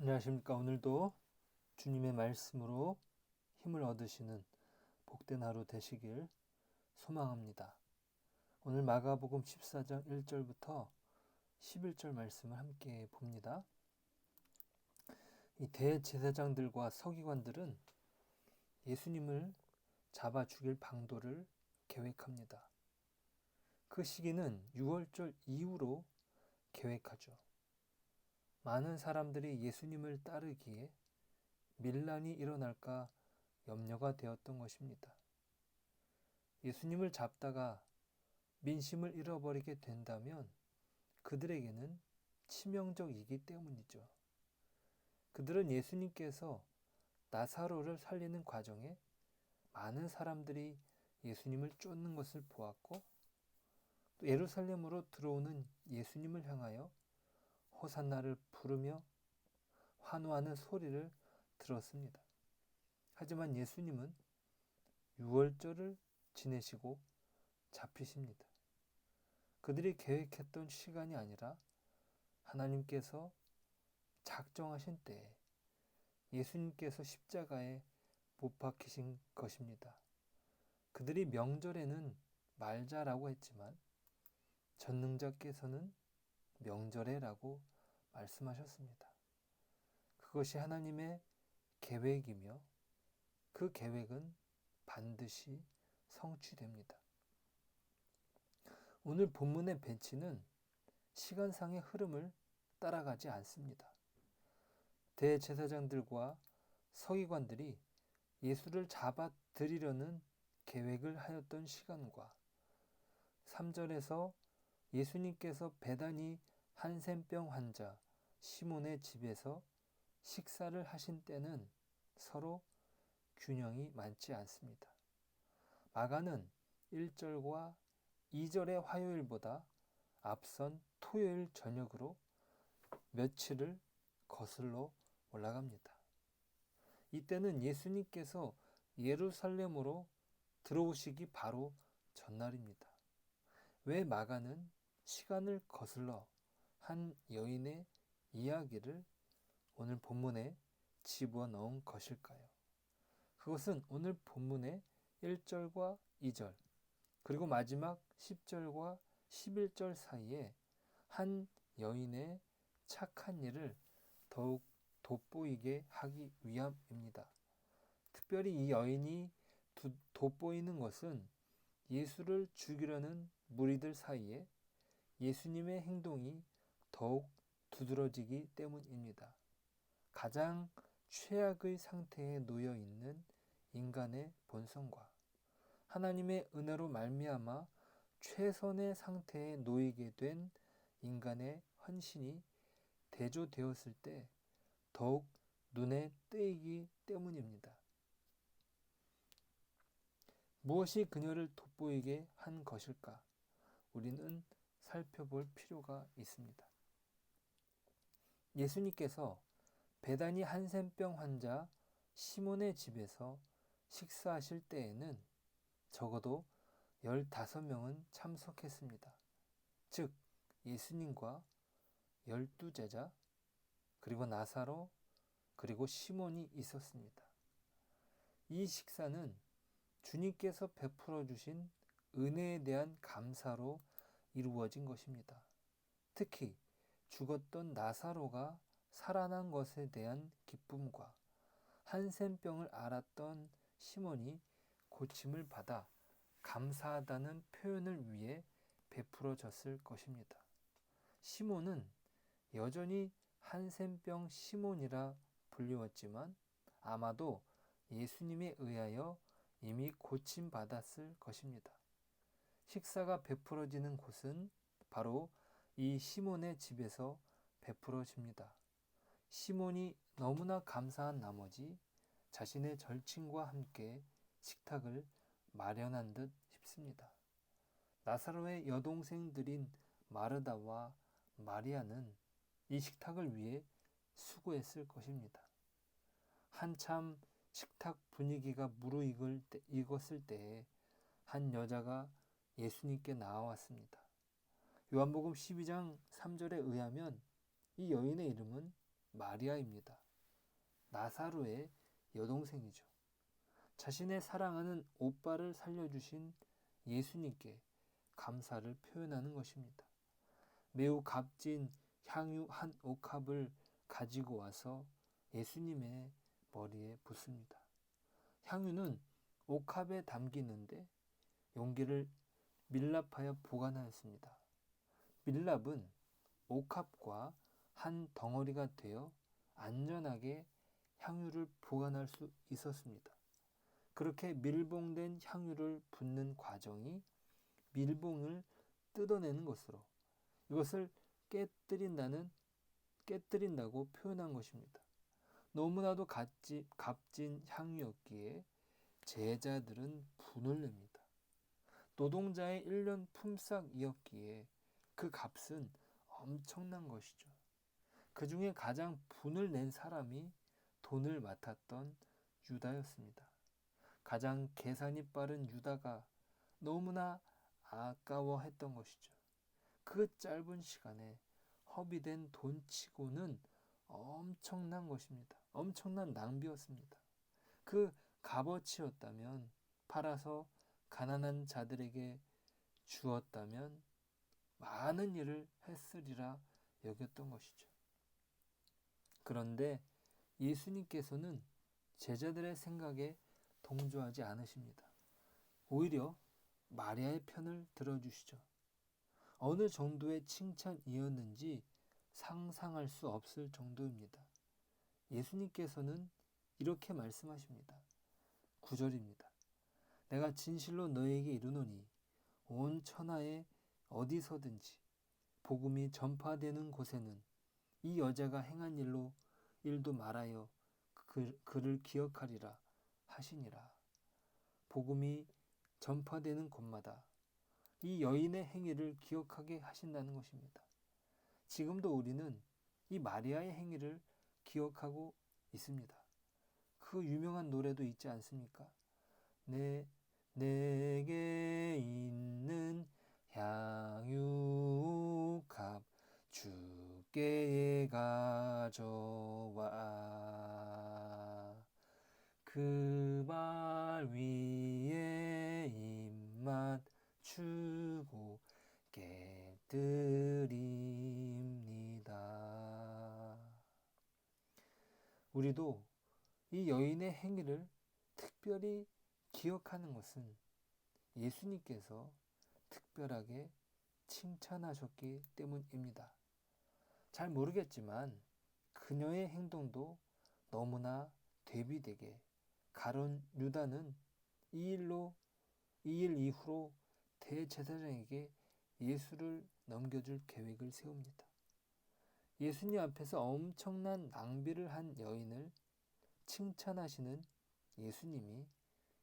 안녕하십니까. 오늘도 주님의 말씀으로 힘을 얻으시는 복된 하루 되시길 소망합니다. 오늘 마가복음 14장 1절부터 11절 말씀을 함께 봅니다. 이 대제사장들과 서기관들은 예수님을 잡아 죽일 방도를 계획합니다. 그 시기는 유월절 이후로 계획하죠. 많은 사람들이 예수님을 따르기에 밀란이 일어날까 염려가 되었던 것입니다. 예수님을 잡다가 민심을 잃어버리게 된다면 그들에게는 치명적이기 때문이죠. 그들은 예수님께서 나사로를 살리는 과정에 많은 사람들이 예수님을 쫓는 것을 보았고, 또 예루살렘으로 들어오는 예수님을 향하여 호산나를 부르며 환호하는 소리를 들었습니다. 하지만 예수님은 유월절을 지내시고 잡히십니다. 그들이 계획했던 시간이 아니라 하나님께서 작정하신 때에 예수님께서 십자가에 못 박히신 것입니다. 그들이 명절에는 말자라고 했지만 전능자께서는 명절에라고 말씀하셨습니다. 그것이 하나님의 계획이며 그 계획은 반드시 성취됩니다. 오늘 본문의 배치는 시간상의 흐름을 따라가지 않습니다. 대제사장들과 서기관들이 예수를 잡아들이려는 계획을 하였던 시간과 3절에서 예수님께서 베다니 한센병 환자 시몬의 집에서 식사를 하신 때는 서로 균형이 맞지 않습니다. 마가는 1절과 2절의 화요일보다 앞선 토요일 저녁으로 며칠을 거슬러 올라갑니다. 이때는 예수님께서 예루살렘으로 들어오시기 바로 전날입니다. 왜 마가는 시간을 거슬러 한 여인의 이야기를 오늘 본문에 집어넣은 것일까요? 그것은 오늘 본문의 1절과 2절 그리고 마지막 10절과 11절 사이에 한 여인의 착한 일을 더욱 돋보이게 하기 위함입니다. 특별히 이 여인이 돋보이는 것은 예수를 죽이려는 무리들 사이에 예수님의 행동이 더욱 두드러지기 때문입니다. 가장 최악의 상태에 놓여 있는 인간의 본성과 하나님의 은혜로 말미암아 최선의 상태에 놓이게 된 인간의 헌신이 대조되었을 때 더욱 눈에 띄기 때문입니다. 무엇이 그녀를 돋보이게 한 것일까? 우리는 살펴볼 필요가 있습니다. 예수님께서 베다니 한센병 환자 시몬의 집에서 식사하실 때에는 적어도 15명은 참석했습니다. 즉 예수님과 12제자 그리고 나사로 그리고 시몬이 있었습니다. 이 식사는 주님께서 베풀어 주신 은혜에 대한 감사로 이루어진 것입니다. 특히 죽었던 나사로가 살아난 것에 대한 기쁨과 한센병을 앓았던 시몬이 고침을 받아 감사하다는 표현을 위해 베풀어졌을 것입니다. 시몬은 여전히 한센병 시몬이라 불리웠지만 아마도 예수님에 의하여 이미 고침받았을 것입니다. 식사가 베풀어지는 곳은 바로 이 시몬의 집에서 베풀어집니다. 시몬이 너무나 감사한 나머지 자신의 절친과 함께 식탁을 마련한 듯 싶습니다. 나사로의 여동생들인 마르다와 마리아는 이 식탁을 위해 수고했을 것입니다. 한참 식탁 분위기가 무르익었을 때에 한 여자가 예수님께 나와왔습니다. 요한복음 12장 3절에 의하면 이 여인의 이름은 마리아입니다. 나사로의 여동생이죠. 자신의 사랑하는 오빠를 살려주신 예수님께 감사를 표현하는 것입니다. 매우 값진 향유 한 옥합을 가지고 와서 예수님의 머리에 붓습니다. 향유는 옥합에 담기는데 용기를 밀랍하여 보관하였습니다. 밀랍은 옥합과 한 덩어리가 되어 안전하게 향유를 보관할 수 있었습니다. 그렇게 밀봉된 향유를 붓는 과정이 밀봉을 뜯어내는 것으로 이것을 깨뜨린다고 표현한 것입니다. 너무나도 값진 향유였기에 제자들은 분을 냅니다. 노동자의 1년 품삯이었기에 그 값은 엄청난 것이죠. 그 중에 가장 분을 낸 사람이 돈을 맡았던 유다였습니다. 가장 계산이 빠른 유다가 너무나 아까워했던 것이죠. 그 짧은 시간에 허비된 돈치고는 엄청난 것입니다. 엄청난 낭비였습니다. 그 값어치였다면 팔아서 가난한 자들에게 주었다면 많은 일을 했으리라 여겼던 것이죠. 그런데 예수님께서는 제자들의 생각에 동조하지 않으십니다. 오히려 마리아의 편을 들어주시죠. 어느 정도의 칭찬이었는지 상상할 수 없을 정도입니다. 예수님께서는 이렇게 말씀하십니다. 9절입니다. 내가 진실로 너에게 이르노니 온 천하에 어디서든지 복음이 전파되는 곳에는 이 여자가 행한 일도 말하여 그를 기억하리라 하시니라. 복음이 전파되는 곳마다 이 여인의 행위를 기억하게 하신다는 것입니다. 지금도 우리는 이 마리아의 행위를 기억하고 있습니다. 그 유명한 노래도 있지 않습니까? 내게 있는 향유값 주께 가져와 그 발 위에 입 맞추고 깨뜨립니다. 우리도 이 여인의 행위를 특별히 기억하는 것은 예수님께서 특별하게 칭찬하셨기 때문입니다. 잘 모르겠지만 그녀의 행동도 너무나 대비되게 가룟 유다는 이 일 이후로 대제사장에게 예수를 넘겨줄 계획을 세웁니다. 예수님 앞에서 엄청난 낭비를 한 여인을 칭찬하시는 예수님이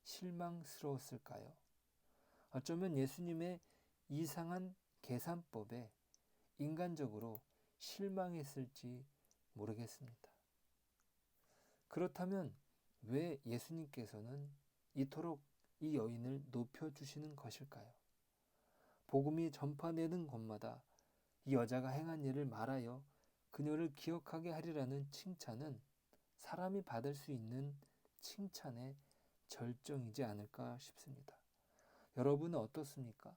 실망스러웠을까요? 어쩌면 예수님의 이상한 계산법에 인간적으로 실망했을지 모르겠습니다. 그렇다면 왜 예수님께서는 이토록 이 여인을 높여주시는 것일까요? 복음이 전파되는 곳마다 이 여자가 행한 일을 말하여 그녀를 기억하게 하리라는 칭찬은 사람이 받을 수 있는 칭찬의 절정이지 않을까 싶습니다. 여러분은 어떻습니까?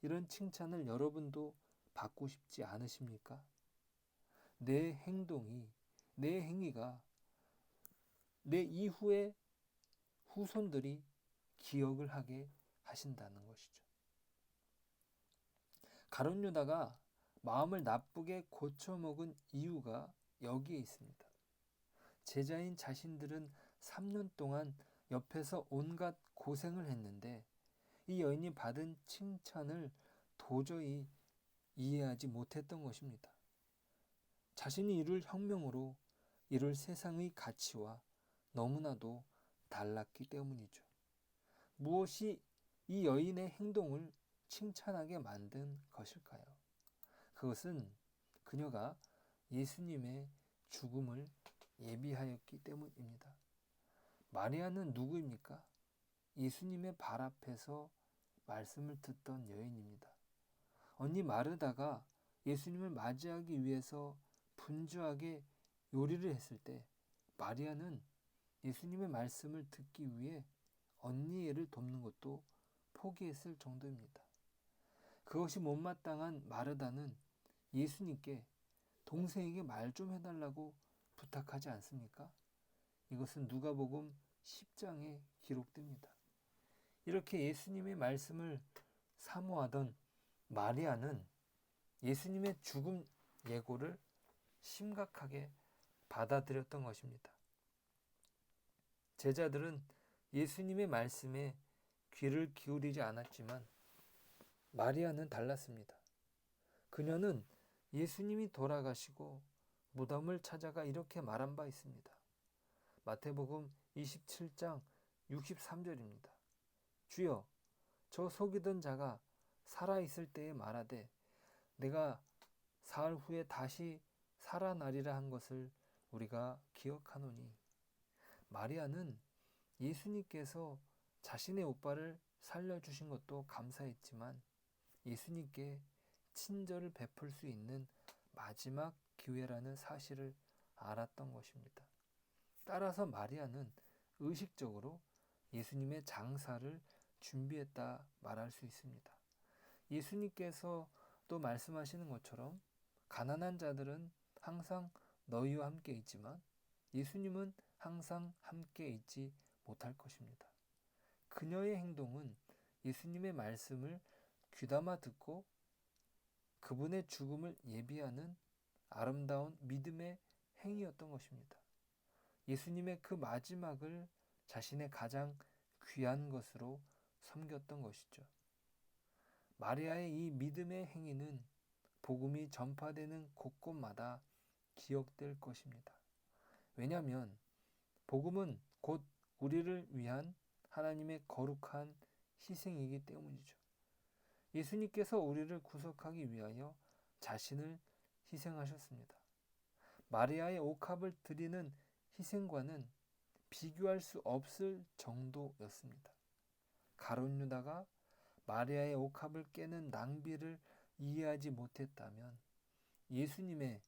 이런 칭찬을 여러분도 받고 싶지 않으십니까? 내 행동이, 내 행위가 내 이후에 후손들이 기억을 하게 하신다는 것이죠. 가룟 유다가 마음을 나쁘게 고쳐먹은 이유가 여기에 있습니다. 제자인 자신들은 3년 동안 옆에서 온갖 고생을 했는데 이 여인이 받은 칭찬을 도저히 이해하지 못했던 것입니다. 자신이 이룰 혁명으로 이룰 세상의 가치와 너무나도 달랐기 때문이죠. 무엇이 이 여인의 행동을 칭찬하게 만든 것일까요? 그것은 그녀가 예수님의 죽음을 예비하였기 때문입니다. 마리아는 누구입니까? 예수님의 발 앞에서 말씀을 듣던 여인입니다. 언니 마르다가 예수님을 맞이하기 위해서 분주하게 요리를 했을 때 마리아는 예수님의 말씀을 듣기 위해 언니 애를 돕는 것도 포기했을 정도입니다. 그것이 못마땅한 마르다는 예수님께 동생에게 말 좀 해달라고 부탁하지 않습니까? 이것은 누가복음 10장에 기록됩니다. 이렇게 예수님의 말씀을 사모하던 마리아는 예수님의 죽음 예고를 심각하게 받아들였던 것입니다. 제자들은 예수님의 말씀에 귀를 기울이지 않았지만 마리아는 달랐습니다. 그녀는 예수님이 돌아가시고 무덤을 찾아가 이렇게 말한 바 있습니다. 마태복음 27장 63절입니다. 주여, 저 속이던 자가 살아있을 때에 말하되 내가 사흘 후에 다시 살아나리라 한 것을 우리가 기억하노니. 마리아는 예수님께서 자신의 오빠를 살려주신 것도 감사했지만 예수님께 친절을 베풀 수 있는 마지막 기회라는 사실을 알았던 것입니다. 따라서 마리아는 의식적으로 예수님의 장사를 준비했다 말할 수 있습니다. 예수님께서 또 말씀하시는 것처럼 가난한 자들은 항상 너희와 함께 있지만 예수님은 항상 함께 있지 못할 것입니다. 그녀의 행동은 예수님의 말씀을 귀담아 듣고 그분의 죽음을 예비하는 아름다운 믿음의 행위였던 것입니다. 예수님의 그 마지막을 자신의 가장 귀한 것으로 섬겼던 것이죠. 마리아의 이 믿음의 행위는 복음이 전파되는 곳곳마다 기억될 것입니다. 왜냐하면 복음은 곧 우리를 위한 하나님의 거룩한 희생이기 때문이죠. 예수님께서 우리를 구속하기 위하여 자신을 희생하셨습니다. 마리아의 옥합을 드리는 희생과는 비교할 수 없을 정도였습니다. 가룟 유다가 마리아의 옥합을 깨는 낭비를 이해하지 못했다면 예수님의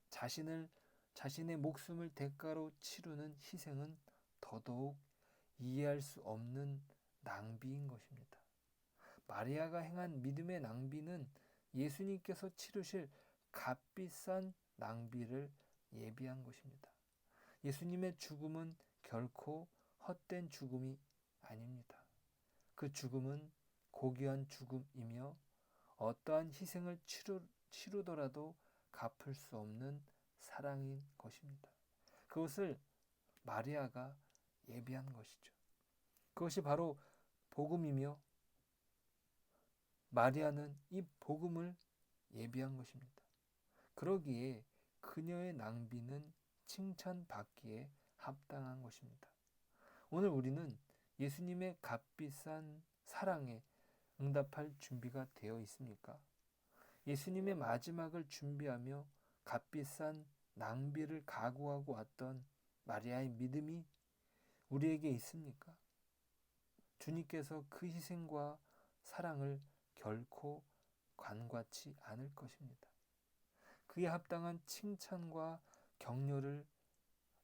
자신의 목숨을 대가로 치르는 희생은 더더욱 이해할 수 없는 낭비인 것입니다. 마리아가 행한 믿음의 낭비는 예수님께서 치르실 값비싼 낭비를 예비한 것입니다. 예수님의 죽음은 결코 헛된 죽음이 아닙니다. 그 죽음은 고귀한 죽음이며 어떠한 희생을 치르더라도 갚을 수 없는 사랑인 것입니다. 그것을 마리아가 예비한 것이죠. 그것이 바로 복음이며 마리아는 이 복음을 예비한 것입니다. 그러기에 그녀의 낭비는 칭찬받기에 합당한 것입니다. 오늘 우리는 예수님의 값비싼 사랑에 응답할 준비가 되어 있습니까? 예수님의 마지막을 준비하며 값비싼 낭비를 각오하고 왔던 마리아의 믿음이 우리에게 있습니까? 주님께서 그 희생과 사랑을 결코 관과치 않을 것입니다. 그에 합당한 칭찬과 격려를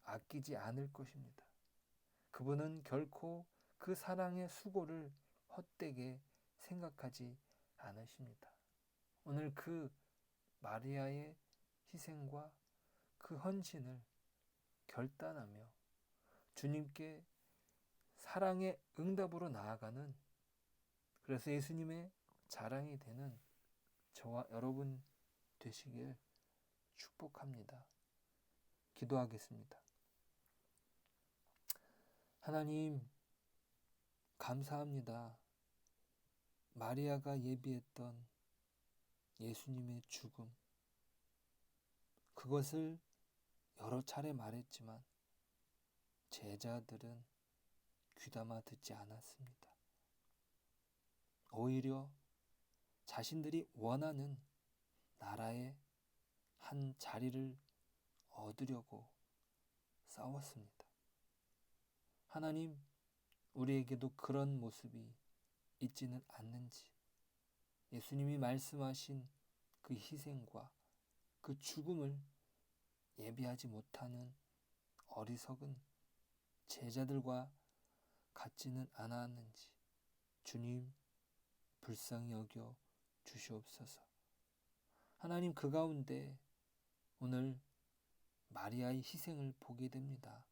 아끼지 않을 것입니다. 그분은 결코 그 사랑의 수고를 헛되게 생각하지 않으십니다. 오늘 그 마리아의 희생과 그 헌신을 결단하며 주님께 사랑의 응답으로 나아가는, 그래서 예수님의 자랑이 되는 저와 여러분 되시길 축복합니다. 기도하겠습니다. 하나님, 감사합니다. 마리아가 예비했던 예수님의 죽음, 그것을 여러 차례 말했지만 제자들은 귀담아 듣지 않았습니다. 오히려 자신들이 원하는 나라의 한 자리를 얻으려고 싸웠습니다. 하나님, 우리에게도 그런 모습이 있지는 않는지, 예수님이 말씀하신 그 희생과 그 죽음을 예비하지 못하는 어리석은 제자들과 같지는 않았는지 주님 불쌍히 여겨 주시옵소서. 하나님, 그 가운데 오늘 마리아의 희생을 보게 됩니다.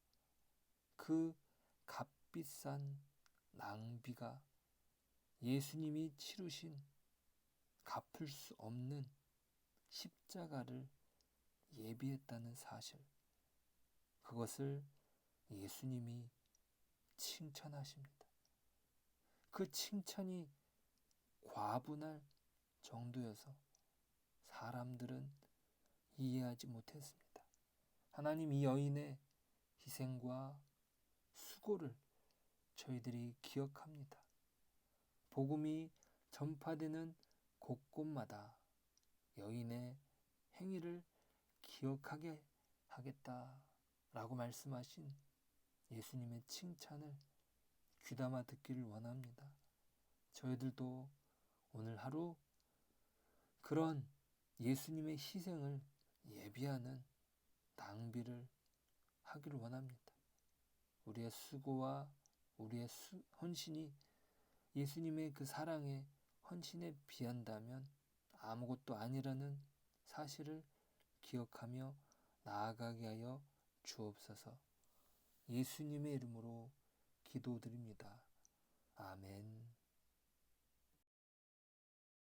그 값비싼 낭비가 예수님이 치르신 갚을 수 없는 십자가를 예비했다는 사실, 그것을 예수님이 칭찬하십니다. 그 칭찬이 과분할 정도여서 사람들은 이해하지 못했습니다. 하나님, 이 여인의 희생과 수고를 저희들이 기억합니다. 복음이 전파되는 곳곳마다 여인의 행위를 기억하게 하겠다라고 말씀하신 예수님의 칭찬을 귀담아 듣기를 원합니다. 저희들도 오늘 하루 그런 예수님의 희생을 예비하는 낭비를 하기를 원합니다. 우리의 수고와 우리의 헌신이 예수님의 그 사랑의 헌신에 비한다면 아무것도 아니라는 사실을 기억하며 나아가게 하여 주옵소서. 예수님의 이름으로 기도드립니다. 아멘.